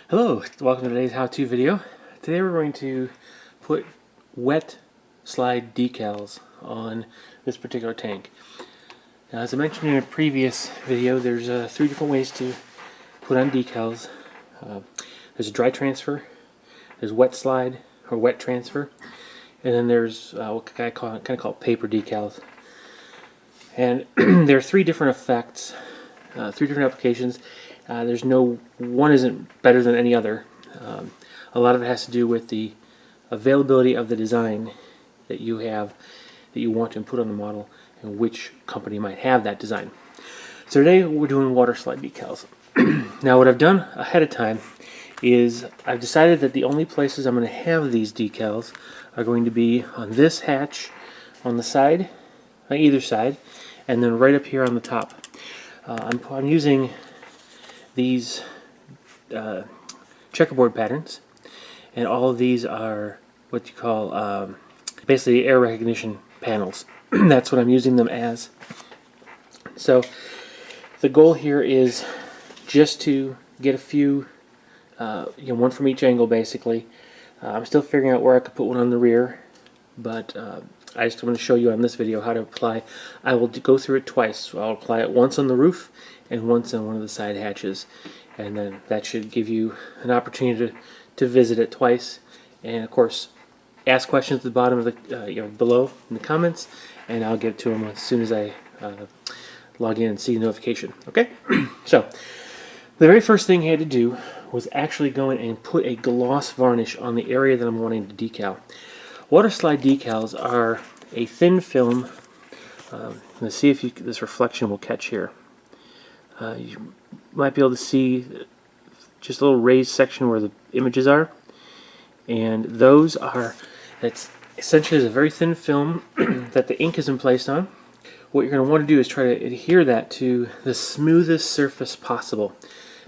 Hello, welcome to today's how-to video. Today we're going to put wet slide decals on this particular tank. Now, as I mentioned in a previous video, there's 3 different ways to put on decals. There's a dry transfer, there's wet slide or wet transfer, and then there's what I kind of call paper decals. And there are 3 different effects, 3 different applications. There's no one isn't better than any other. A lot of it has to do with the availability of the design that you have, that you want to put on the model, and which company might have that design. So today we're doing water slide decals. Now what I've done ahead of time is I've decided that the only places I'm going to have these decals are going to be on this hatch on the side, on either side, and then right up here on the top. I'm using these checkerboard patterns, and all of these are what you call basically air recognition panels. That's what I'm using them as. So the goal here is just to get a few, one from each angle basically. I'm still figuring out where I could put one on the rear, but I just want to show you on this video how to apply. I will go through it twice. So I'll apply it once on the roof and once on one of the side hatches, and then that should give you an opportunity to visit it twice. And of course, ask questions at the bottom of the below in the comments, and I'll get to them as soon as I log in and see the notification. Okay, so the very first thing I had to do was actually go in and put a gloss varnish on the area that I'm wanting to decal. Water slide decals are a thin film. Let's see if this reflection will catch here. You might be able to see just a little raised section where the images are, and those are, that's essentially is a very thin film that the ink is placed on. What you're going to want to do is try to adhere that to the smoothest surface possible.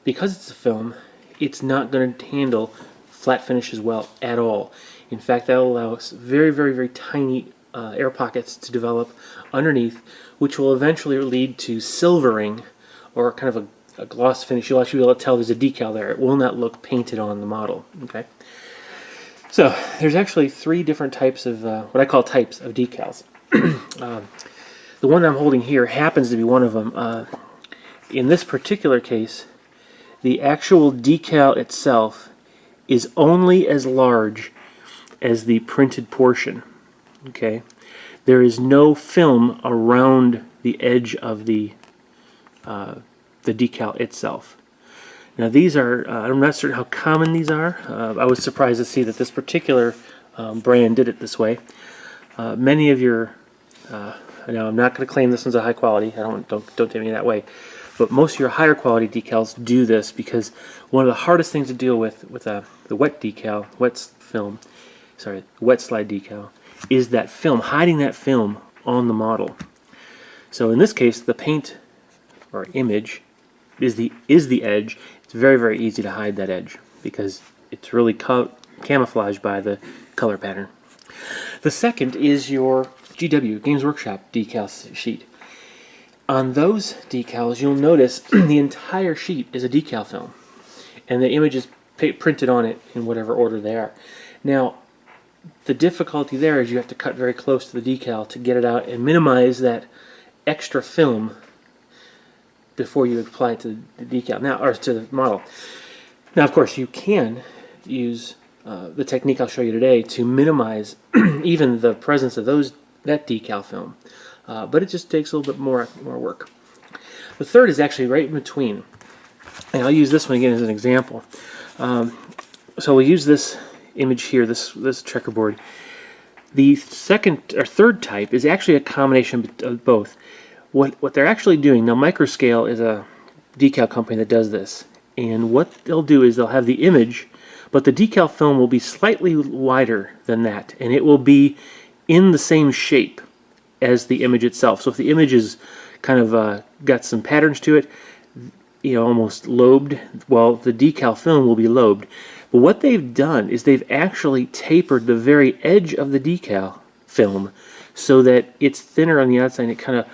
Because it's a film, it's not going to handle flat finishes well at all. In fact, that will allow us very tiny air pockets to develop underneath, which will eventually lead to silvering or kind of a gloss finish. You'll actually be able to tell there's a decal there. It will not look painted on the model. Okay. So there's actually 3 different types of what I call types of decals. The one I'm holding here happens to be one of them. In this particular case, the actual decal itself is only as large as the printed portion. Okay, there is no film around the edge of the decal itself. Now these are, I'm not certain how common these are. I was surprised to see that this particular brand did it this way. Many of your, now I'm not going to claim this one's a high quality. Don't take me that way. But most of your higher quality decals do this because one of the hardest things to deal with the wet decal, wet slide decal, is that film, hiding that film on the model. So in this case, the paint or image is the edge. It's very easy to hide that edge because it's really camouflaged by the color pattern. The second is your GW, Games Workshop decal sheet. On those decals, you'll notice the entire sheet is a decal film, and the image is printed on it in whatever order they are. Now, the difficulty there is you have to cut very close to the decal to get it out and minimize that extra film before you apply it to the decal, now, or to the model. Now, of course, you can use the technique I'll show you today to minimize even the presence of that decal film. But it just takes a little bit more work. The third is actually right in between, and I'll use this one again as an example. So we'll use this image here, this checkerboard. The second or third type is actually a combination of both. What they're actually doing now, Microscale is a decal company that does this, and what they'll do is they'll have the image, but the decal film will be slightly wider than that, and it will be in the same shape as the image itself. So if the image is kind of got some patterns to it, almost lobed, well, the decal film will be lobed. But what they've done is they've actually tapered the very edge of the decal film so that it's thinner on the outside and it kind of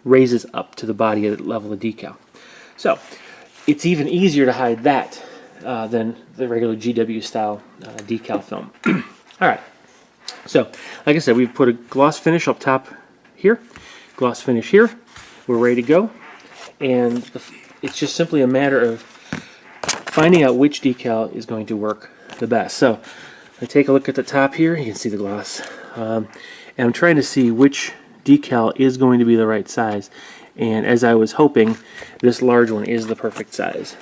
raises up to the body at the level of decal. So it's even easier to hide that than the regular GW style decal film. Alright, so like I said, we've put a gloss finish up top here, gloss finish here, we're ready to go, and it's just simply a matter of finding out which decal is going to work the best. So I take a look at the top here, you can see the gloss, and I'm trying to see which decal is going to be the right size, and as I was hoping, this large one is the perfect size.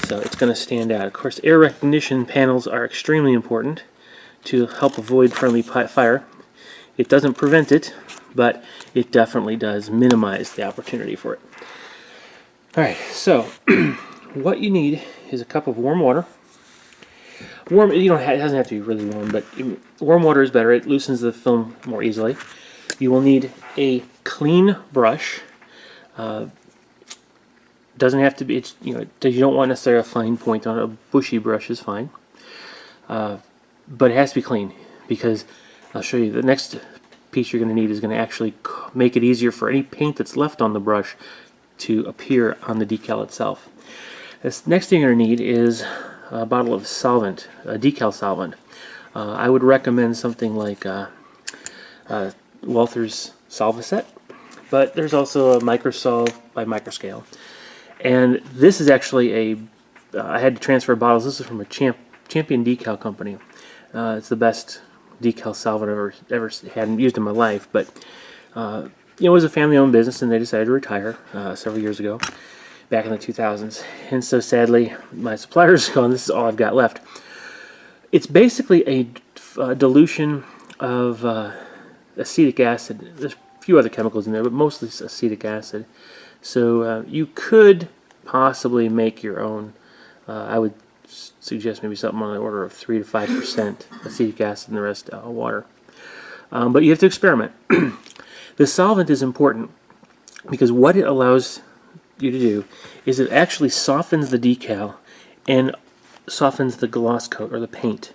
So it's going to stand out. Of course, air recognition panels are extremely important to help avoid friendly fire. It doesn't prevent it, but it definitely does minimize the opportunity for it. Alright, so what you need is a cup of warm water. Warm, it doesn't have to be really warm, but warm water is better. It loosens the film more easily. You will need a clean brush. Doesn't have to be, you don't want necessarily a fine point on it. A bushy brush is fine. But it has to be clean, because I'll show you the next piece you're going to need is going to actually make it easier for any paint that's left on the brush to appear on the decal itself. This next thing you're going to need is a bottle of solvent, a decal solvent. I would recommend something like Walther's Solvaset, but there's also a Microsolve by Microscale. And this is actually I had to transfer bottles. This is from a Champion decal company. It's the best decal solvent I've ever had and used in my life, but it was a family-owned business, and they decided to retire several years ago, back in the 2000s. And so sadly, my supplier's gone. This is all I've got left. It's basically a dilution of acetic acid. There's a few other chemicals in there, but mostly acetic acid. So you could possibly make your own. I would suggest maybe something on the order of 3 to 5% acetic acid and the rest water. But you have to experiment. The solvent is important because what it allows you to do is it actually softens the decal and softens the gloss coat or the paint,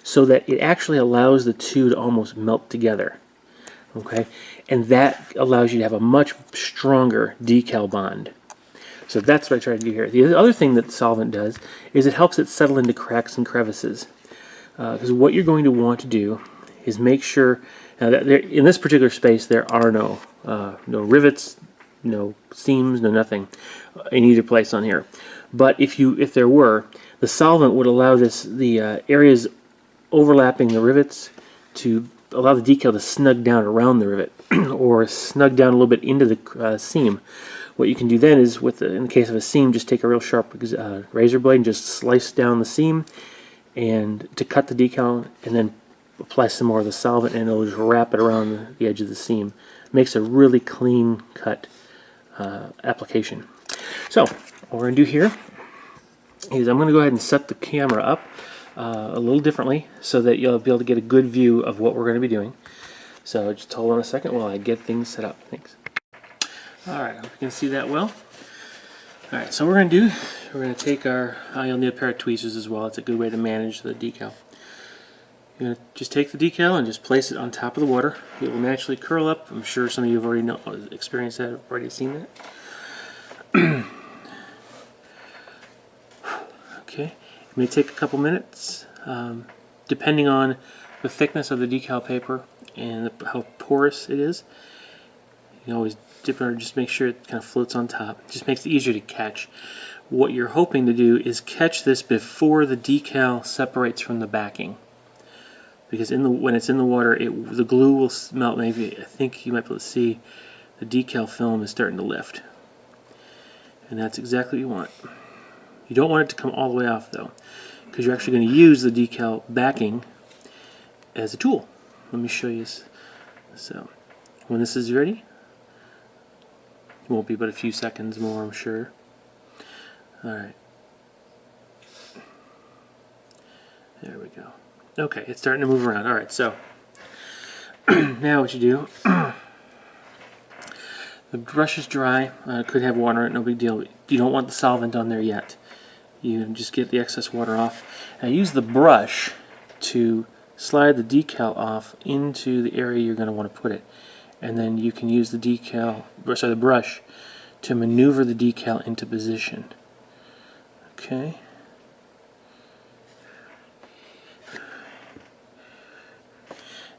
so that it actually allows the two to almost melt together. Okay, and that allows you to have a much stronger decal bond. So that's what I try to do here. The other thing that the solvent does is it helps it settle into cracks and crevices. Because what you're going to want to do is make sure that in this particular space there are no rivets, no seams, no nothing in either place on here. But if there were, the solvent would allow the areas overlapping the rivets to allow the decal to snug down around the rivet or snug down a little bit into the seam. What you can do then is, in the case of a seam, just take a real sharp razor blade and just slice down the seam and to cut the decal, and then apply some more of the solvent, and it'll just wrap it around the edge of the seam. It makes a really clean cut application. So what we're going to do here is I'm going to go ahead and set the camera up a little differently so that you'll be able to get a good view of what we're going to be doing. So just hold on a second while I get things set up. Thanks. Alright, I hope you can see that well. Alright, so what we're going to do, we're going to take you'll need a pair of tweezers as well. It's a good way to manage the decal. You're going to just take the decal and just place it on top of the water. It will naturally curl up. I'm sure some of you have already experienced that, already seen that. Okay, it may take a couple minutes, depending on the thickness of the decal paper and how porous it is. You can always dip it or just make sure it kind of floats on top. It just makes it easier to catch. What you're hoping to do is catch this before the decal separates from the backing, because when it's in the water, the glue will melt. Maybe I think you might be able to see the decal film is starting to lift, and that's exactly what you want. You don't want it to come all the way off though, because you're actually going to use the decal backing as a tool. Let me show you this. So when this is ready, it won't be but a few seconds more, I'm sure. Alright. There we go. Okay, it's starting to move around. Alright, so now what you do, the brush is dry, could have water in it, no big deal. You don't want the solvent on there yet. You just get the excess water off. Now use the brush to slide the decal off into the area you're going to want to put it. And then you can use the brush to maneuver the decal into position. Okay.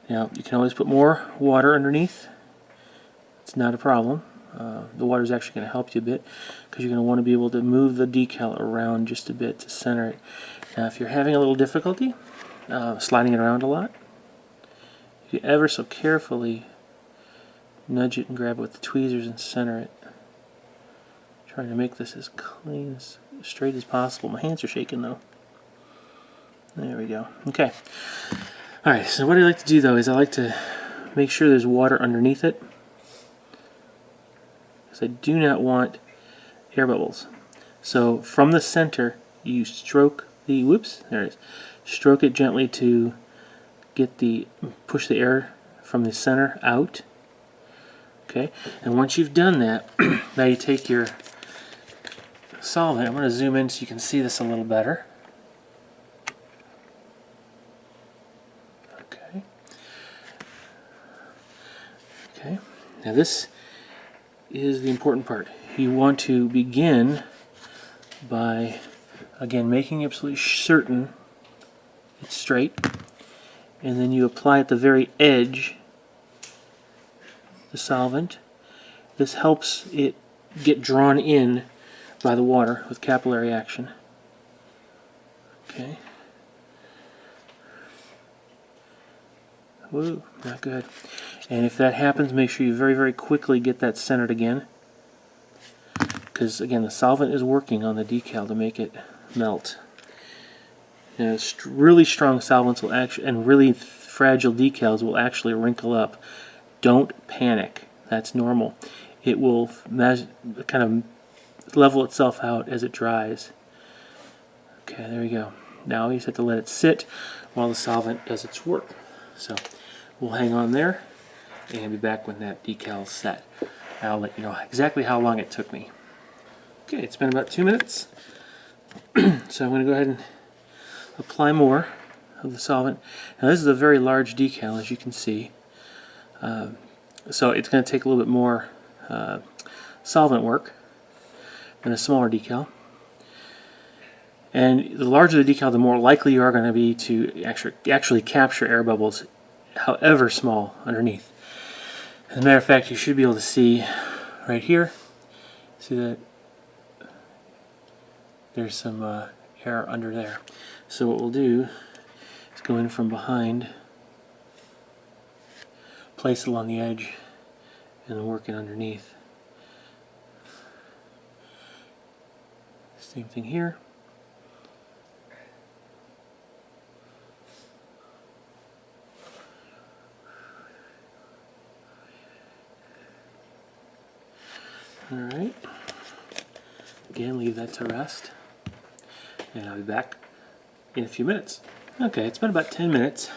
Now, you can always put more water underneath. It's not a problem. The water is actually going to help you a bit because you're going to want to be able to move the decal around just a bit to center it. Now, if you're having a little difficulty sliding it around a lot, if you ever so carefully nudge it and grab it with the tweezers and center it, trying to make this as clean, as straight as possible. My hands are shaking though. There we go. Okay. Alright, so what I like to do though is I like to make sure there's water underneath it, because I do not want air bubbles. So from the center you stroke the, whoops, there it is. Stroke it gently to get the, push the air from the center out. Okay, and once you've done that, now you take your solvent. I'm going to zoom in so you can see this a little better. Okay. Okay, now this is the important part. You want to begin by, again, making absolutely certain it's straight, and then you apply at the very edge the solvent. This helps it get drawn in by the water with capillary action. Okay. Woo, not good. And if that happens, make sure you very, very quickly get that centered again, because again, the solvent is working on the decal to make it melt. Now, really strong solvents will actually, and really fragile decals will actually wrinkle up. Don't panic. That's normal. It will kind of level itself out as it dries. Okay, there we go. Now you just have to let it sit while the solvent does its work. So we'll hang on there and be back when that decal is set. I'll let you know exactly how long it took me. Okay, it's been about 2 minutes. So I'm going to go ahead and apply more of the solvent. Now this is a very large decal, as you can see. So it's going to take a little bit more solvent work than a smaller decal. And the larger the decal, the more likely you are going to be to actually capture air bubbles, however small, underneath. As a matter of fact, you should be able to see right here, see that there's some air under there. So what we'll do is go in from behind, place it along the edge, and then work it underneath. Same thing here. Alright. Again, leave that to rest. And I'll be back in a few minutes. Okay, it's been about 10 minutes.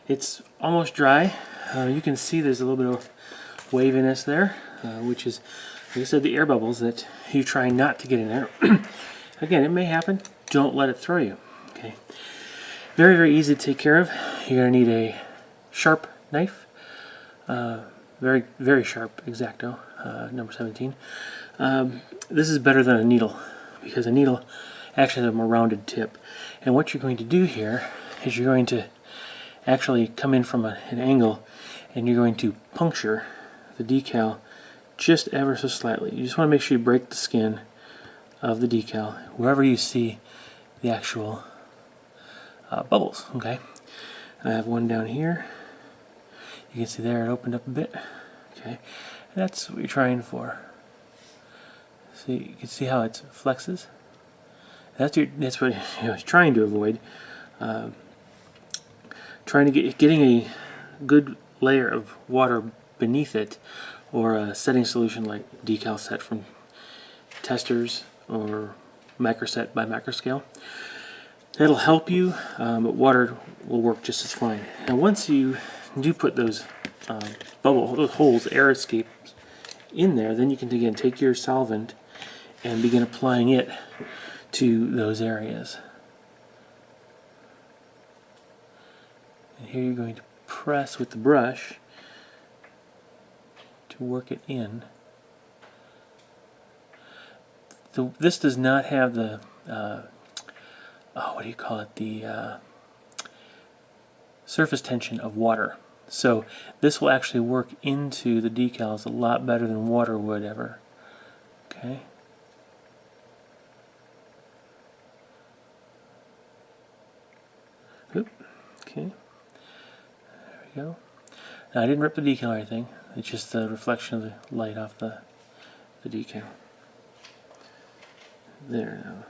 It's almost dry. You can see there's a little bit of waviness there, which is, like I said, the air bubbles that you try not to get in there. Again, it may happen. Don't let it throw you. Okay. Very, very easy to take care of. You're going to need a sharp knife. Very, very sharp X-Acto, number 17. This is better than a needle, because a needle actually has a more rounded tip. And what you're going to do here is you're going to actually come in from an angle, and you're going to puncture the decal just ever so slightly. You just want to make sure you break the skin of the decal wherever you see the actual bubbles. Okay, I have one down here. You can see there it opened up a bit. Okay, and that's what you're trying for. See, you can see how it flexes. That's what you're trying to avoid. Trying to getting a good layer of water beneath it, or a setting solution like decal set from Testers or Microset by Microscale. That'll help you, but water will work just as fine. Now once you do put those those holes, air escapes in there, then you can again take your solvent and begin applying it to those areas. And here you're going to press with the brush to work it in. This does not have the what do you call it? The surface tension of water. So this will actually work into the decals a lot better than water would ever. Okay. Oop. Okay. There we go. Now I didn't rip the decal or anything. It's just the reflection of the light off the decal. There now.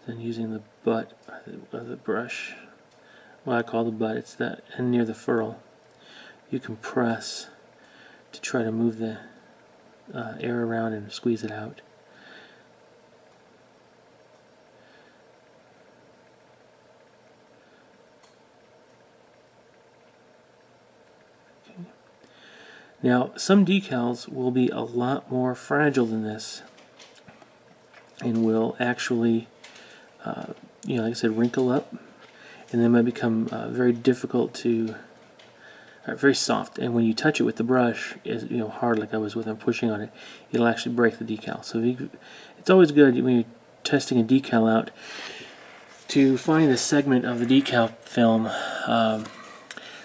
Then using the butt of the brush, what I call the butt, it's that end near the ferrule, you can press to try to move the air around and squeeze it out. Okay. Now, some decals will be a lot more fragile than this and will actually like I said, wrinkle up, and then might become very difficult to, very soft. And when you touch it with the brush, is hard like I was with, I'm pushing on it, it'll actually break the decal. So it's always good when you're testing a decal out to find a segment of the decal film.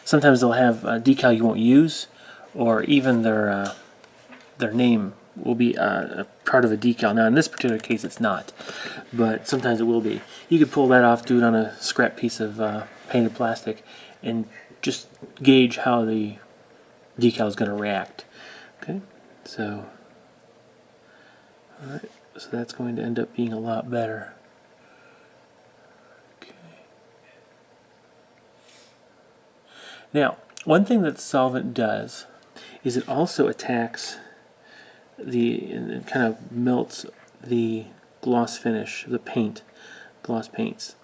Sometimes they'll have a decal you won't use, or even their name will be a part of a decal. Now in this particular case it's not, but sometimes it will be. You could pull that off, do it on a scrap piece of painted plastic, and just gauge how the decal is going to react. Okay, so alright, so that's going to end up being a lot better. Okay. Now, one thing that the solvent does is it also attacks it kind of melts the gloss finish, the paint, gloss paints.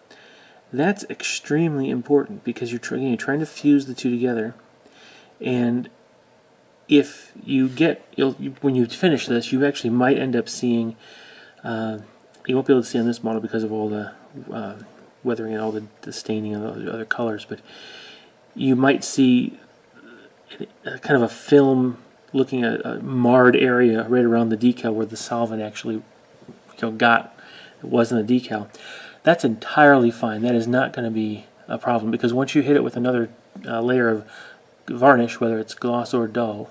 That's extremely important because you're trying to fuse the two together, and if you when you finish this, you actually might end up seeing, you won't be able to see on this model because of all the weathering and all the staining and the other colors, but you might see kind of a film looking at a marred area right around the decal where the solvent actually it wasn't a decal. That's entirely fine. That is not going to be a problem, because once you hit it with another layer of varnish, whether it's gloss or dull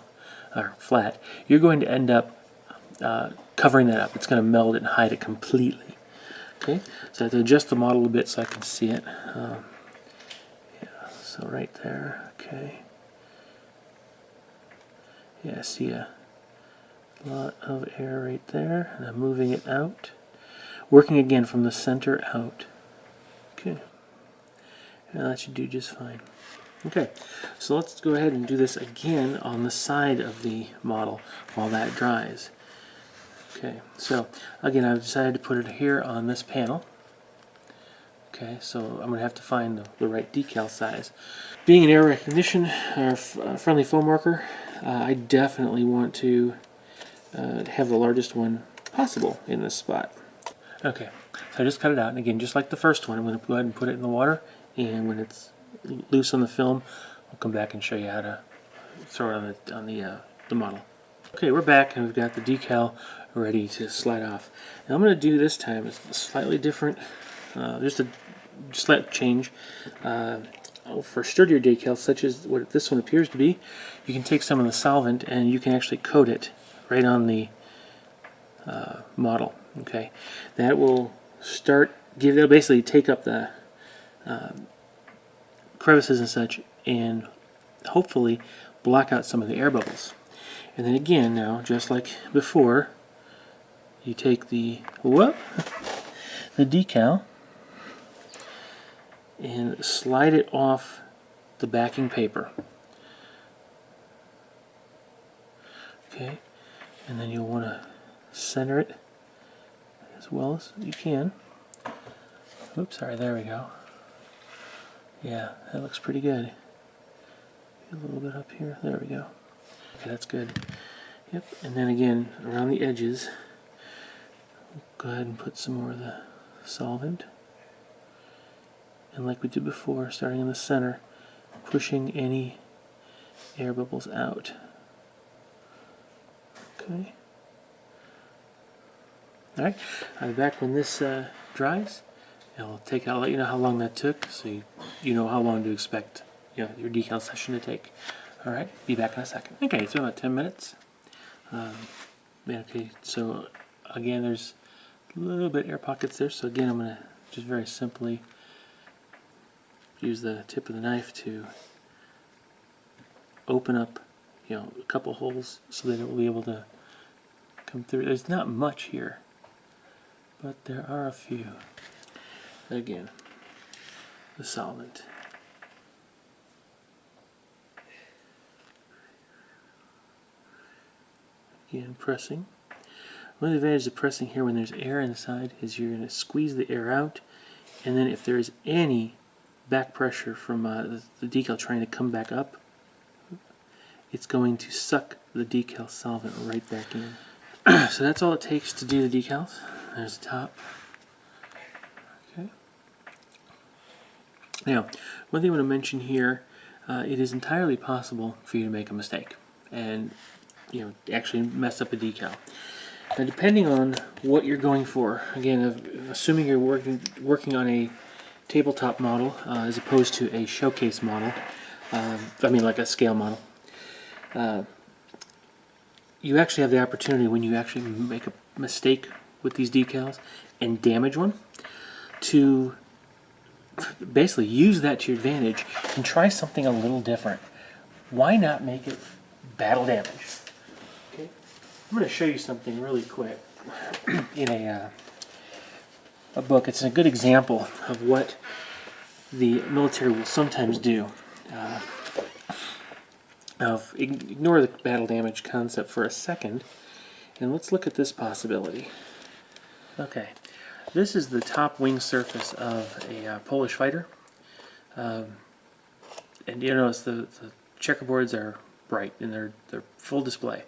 or flat, you're going to end up covering that up. It's going to meld it and hide it completely. Okay, so I have to adjust the model a bit so I can see it. Yeah, so right there. Okay. Yeah, I see a lot of air right there, and I'm moving it out. Working again from the center out. Okay. Yeah, that should do just fine. Okay, so let's go ahead and do this again on the side of the model while that dries. Okay, so again, I've decided to put it here on this panel. Okay, so I'm going to have to find the right decal size. Being an error recognition or friendly foam marker, I definitely want to have the largest one possible in this spot. Okay, so I just cut it out, and again, just like the first one, I'm going to go ahead and put it in the water, and when it's loose on the film, I'll come back and show you how to throw it on the model. Okay, we're back, and we've got the decal ready to slide off. Now I'm going to do this time is slightly different, just a slight change. For sturdier decals, such as what this one appears to be, you can take some of the solvent and you can actually coat it right on the model. Okay, that will that'll basically take up the crevices and such, and hopefully block out some of the air bubbles. And then again, now just like before, you take the decal and slide it off the backing paper. Okay, and then you'll want to center it as well as you can. Oops, sorry, there we go. Yeah, that looks pretty good. A little bit up here, there we go. Okay, that's good. Yep, and then again, around the edges, go ahead and put some more of the solvent. And like we did before, starting in the center, pushing any air bubbles out. Okay. Alright, I'll be back when this dries. I'll let you know how long that took, so you know how long to expect your decal session to take. Alright, be back in a second. Okay, it's been about 10 minutes. Okay, so again, there's a little bit air pockets there, so again, I'm going to just very simply use the tip of the knife to open up a couple holes so that it will be able to come through. There's not much here, but there are a few. Again, the solvent. Again, pressing. One advantage of pressing here when there's air inside is you're going to squeeze the air out, and then if there is any back pressure from the decal trying to come back up, it's going to suck the decal solvent right back in. So that's all it takes to do the decals. There's the top. Okay. Now, one thing I want to mention here, it is entirely possible for you to make a mistake and actually mess up a decal. Now, depending on what you're going for, again, assuming you're working on a tabletop model as opposed to a showcase model, like a scale model, you actually have the opportunity when you actually make a mistake with these decals and damage one to basically use that to your advantage and try something a little different. Why not make it battle damage? Okay, I'm going to show you something really quick in a book. It's a good example of what the military will sometimes do. Ignore the battle damage concept for a second, and let's look at this possibility. Okay, this is the top wing surface of a Polish fighter, and you notice the checkerboards are bright and they're full display.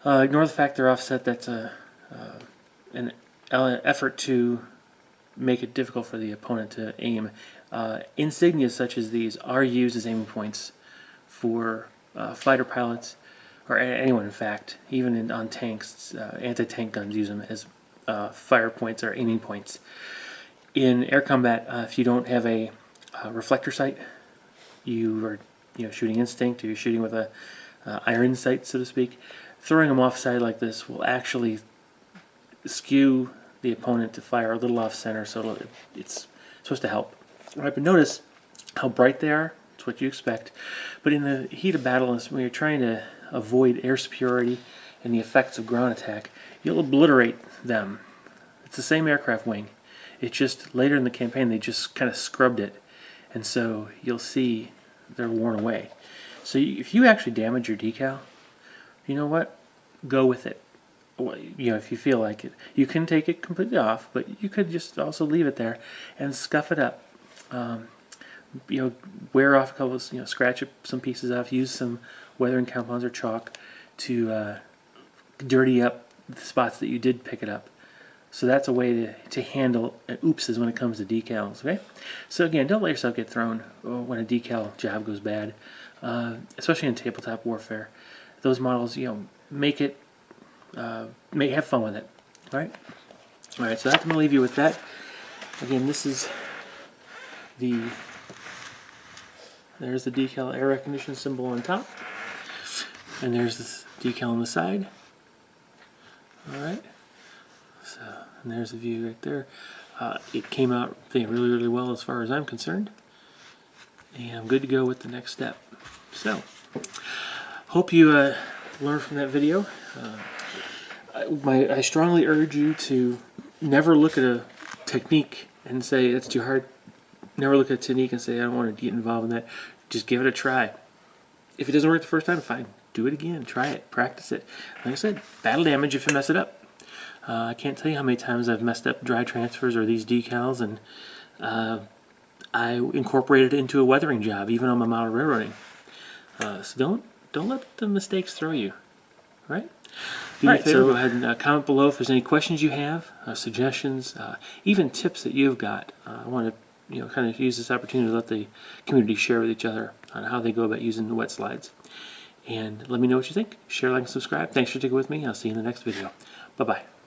Ignore the fact they're offset. That's an effort to make it difficult for the opponent to aim. Insignias such as these are used as aiming points for fighter pilots, or anyone in fact, even on tanks. Anti-tank guns use them as fire points or aiming points. In air combat, if you don't have a reflector sight, you are shooting instinct, or you're shooting with a iron sight, so to speak. Throwing them offside like this will actually skew the opponent to fire a little off center, so it's supposed to help. Right, but notice how bright they are. It's what you expect. But in the heat of battle, when you're trying to avoid air superiority and the effects of ground attack, you'll obliterate them. It's the same aircraft wing. It's just later in the campaign they just kind of scrubbed it, and so you'll see they're worn away. So if you actually damage your decal, you know what? Go with it. If you feel like it, you can take it completely off, but you could just also leave it there and scuff it up. Wear off a couple, scratch some pieces off. Use some weathering compounds or chalk to dirty up the spots that you did pick it up. So that's a way to handle oopses when it comes to decals. Okay, so again, don't let yourself get thrown when a decal job goes bad, especially in tabletop warfare. Those models, make it, have fun with it. All right. So I'm going to leave you with that. Again, this is there's the decal air recognition symbol on top, and there's this decal on the side. All right. So, and there's the view right there. It came out really, really well as far as I'm concerned, and I'm good to go with the next step. So, hope you learned from that video. I strongly urge you to never look at a technique and say it's too hard. Never look at a technique and say I don't want to get involved in that. Just give it a try. If it doesn't work the first time, fine. Do it again. Try it. Practice it. Like I said, battle damage if you mess it up. I can't tell you how many times I've messed up dry transfers or these decals, and I incorporated it into a weathering job, even on my model railroading. So don't let the mistakes throw you. Right? Do me a favor, go ahead and comment below if there's any questions you have, suggestions, even tips that you've got. I want to kind of use this opportunity to let the community share with each other on how they go about using the wet slides. And let me know what you think. Share, like, and subscribe. Thanks for sticking with me. I'll see you in the next video. Bye-bye.